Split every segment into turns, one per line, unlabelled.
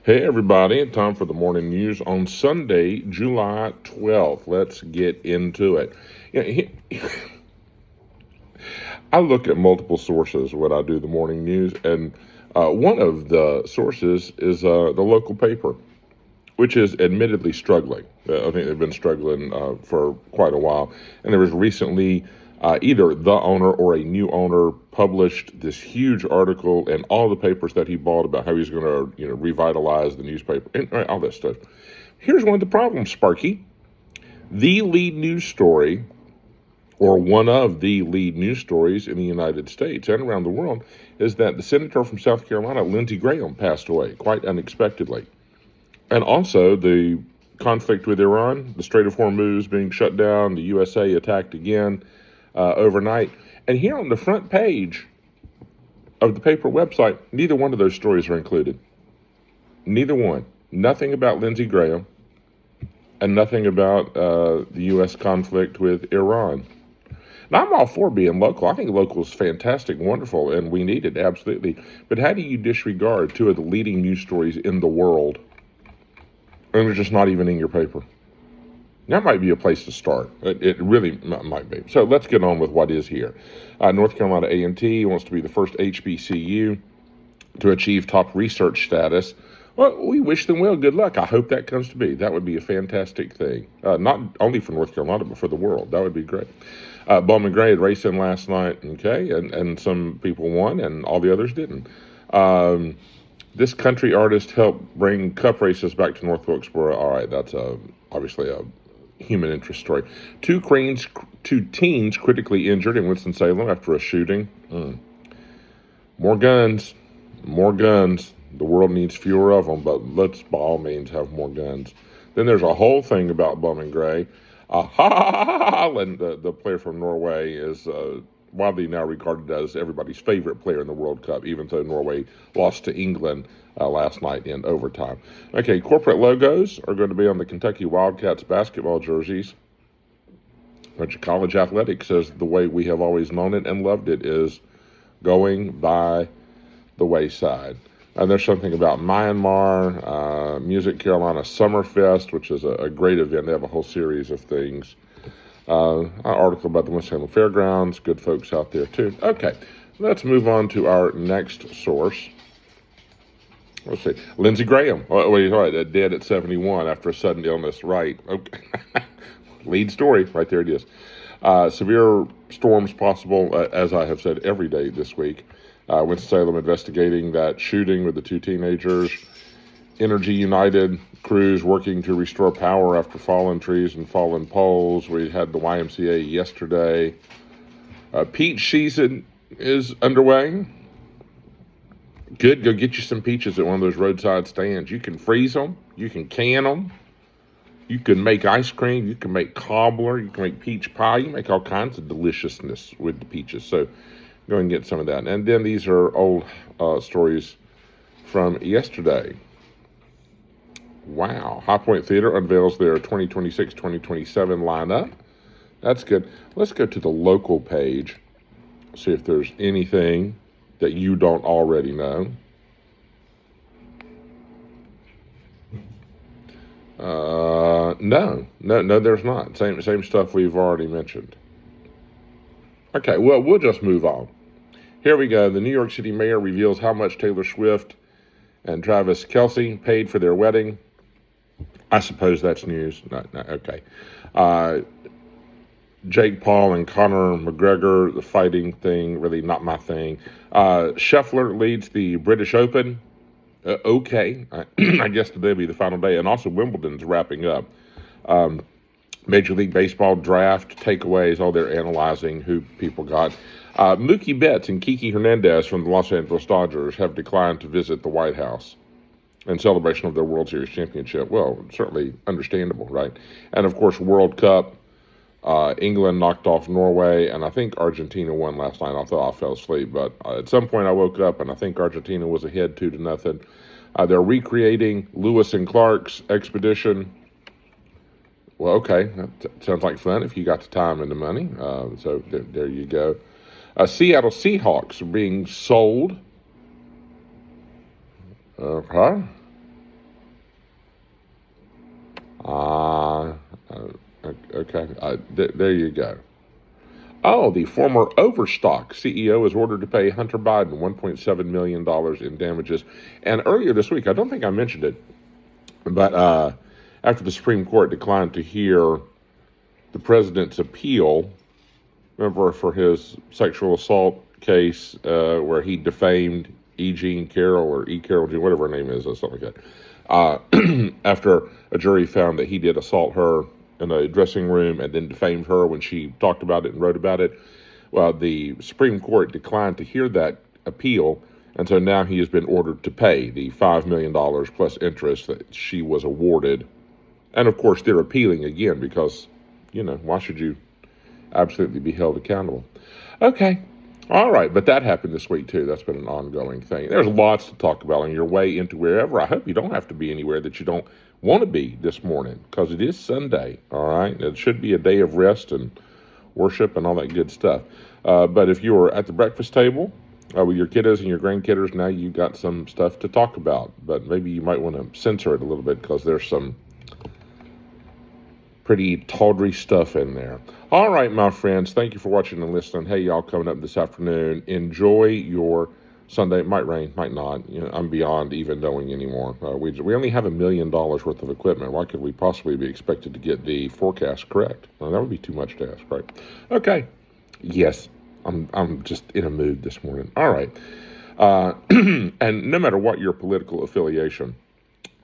Hey everybody, time for the morning news on Sunday, July 12th. Let's get into it. I look at multiple sources when I do the morning news, and one of the sources is the local paper, which is admittedly struggling. I think they've been struggling for quite a while. And there was recently either the owner or a new owner published this huge article in all the papers that he bought about how he's going to, revitalize the newspaper and all that stuff. Here's one of the problems, Sparky. The lead news story, or one of the lead news stories in the United States and around the world, is that the senator from South Carolina, Lindsey Graham, passed away quite unexpectedly. And also the conflict with Iran, the Strait of Hormuz being shut down, the USA attacked again overnight. And here on the front page of the paper website, neither one of those stories are included. Neither one. Nothing about Lindsey Graham and nothing about the U.S. conflict with Iran. Now, I'm all for being local. I think local is fantastic, wonderful, and we need it, absolutely. But how do you disregard two of the leading news stories in the world? And they're just not even in your paper. That might be a place to start. It really might be. So let's get on with what is here. North Carolina A&T wants to be the first HBCU to achieve top research status. Well, we wish them well. Good luck. I hope that comes to be. That would be a fantastic thing. Not only for North Carolina, but for the world. That would be great. Bowman Gray had racing last night, okay, and some people won, and all the others didn't. This country artist helped bring cup races back to North Wilkesboro. All right, that's obviously a human interest story. Two teens critically injured in Winston-Salem after a shooting. More guns. The world needs fewer of them, but let's by all means have more guns. Then there's a whole thing about Bowman Gray. Haaland, the player from Norway, is widely now regarded as everybody's favorite player in the World Cup, even though Norway lost to England last night in overtime. Okay, corporate logos are going to be on the Kentucky Wildcats basketball jerseys. But college athletics says the way we have always known it and loved it is going by the wayside. And there's something about Myanmar, Music Carolina Summerfest, which is a great event. They have a whole series of things. An article about the Winston-Salem Fairgrounds. Good folks out there, too. Okay, let's move on to our next source. Let's see. Lindsey Graham. Dead at 71 after a sudden illness. Right. Okay. Lead story. Right there it is. Severe storms possible, as I have said every day this week. Winston-Salem investigating that shooting with the two teenagers. Energy United crews working to restore power after fallen trees and fallen poles. We had the YMCA yesterday. Peach season is underway. Good, go get you some peaches at one of those roadside stands. You can freeze them. You can can them. You can make ice cream. You can make cobbler. You can make peach pie. You can make all kinds of deliciousness with the peaches. So go and get some of that. And then these are old stories from yesterday. Wow. High Point Theater unveils their 2026-2027 lineup. That's good. Let's go to the local page, see if there's anything that you don't already know. No, there's not. Same stuff we've already mentioned. Okay, well, we'll just move on. Here we go. The New York City mayor reveals how much Taylor Swift and Travis Kelce paid for their wedding. I suppose that's news. No, okay. Jake Paul and Conor McGregor, the fighting thing, really not my thing. Scheffler leads the British Open. Okay. I guess today will be the final day. And also Wimbledon's wrapping up. Major League Baseball draft takeaways, all they're analyzing who people got. Mookie Betts and Kiki Hernandez from the Los Angeles Dodgers have declined to visit the White House in celebration of their World Series championship. Well, certainly understandable, right? And, of course, World Cup. England knocked off Norway, and I think Argentina won last night. I thought I fell asleep, but at some point I woke up, and I think Argentina was ahead 2-0. They're recreating Lewis and Clark's expedition. Well, okay, that sounds like fun if you got the time and the money. So there you go. Seattle Seahawks are being sold. Okay. Uh, okay. There you go. Oh, the former Overstock CEO is ordered to pay Hunter Biden $1.7 million in damages. And earlier this week, I don't think I mentioned it, but after the Supreme Court declined to hear the president's appeal, remember, for his sexual assault case where he defamed E. Jean Carroll or E. Carroll Jean, whatever her name is, or something like that. After a jury found that he did assault her in a dressing room and then defamed her when she talked about it and wrote about it. Well, the Supreme Court declined to hear that appeal, and so now he has been ordered to pay the $5 million plus interest that she was awarded. And of course, they're appealing again because, why should you absolutely be held accountable? Okay. All right, but that happened this week too. That's been an ongoing thing. There's lots to talk about on your way into wherever. I hope you don't have to be anywhere that you don't want to be this morning, because it is Sunday. All right, it should be a day of rest and worship and all that good stuff. But if you are at the breakfast table with your kiddos and your grandkiddos, now you got some stuff to talk about. But maybe you might want to censor it a little bit because there's some pretty tawdry stuff in there. All right, my friends, thank you for watching and listening. Hey, y'all, coming up this afternoon, enjoy your Sunday. It might rain, might not. I'm beyond even knowing anymore. We only have $1 million worth of equipment. Why could we possibly be expected to get the forecast correct? Well, that would be too much to ask, right? Okay. Yes, I'm just in a mood this morning. All right. And no matter what your political affiliation,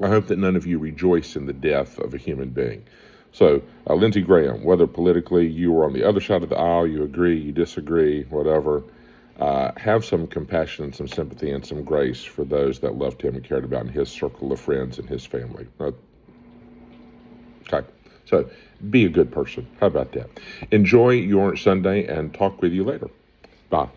I hope that none of you rejoice in the death of a human being. So, Lindsey Graham, whether politically you are on the other side of the aisle, you agree, you disagree, whatever, have some compassion and some sympathy and some grace for those that loved him and cared about in his circle of friends and his family. Okay, so be a good person. How about that? Enjoy your Sunday and talk with you later. Bye.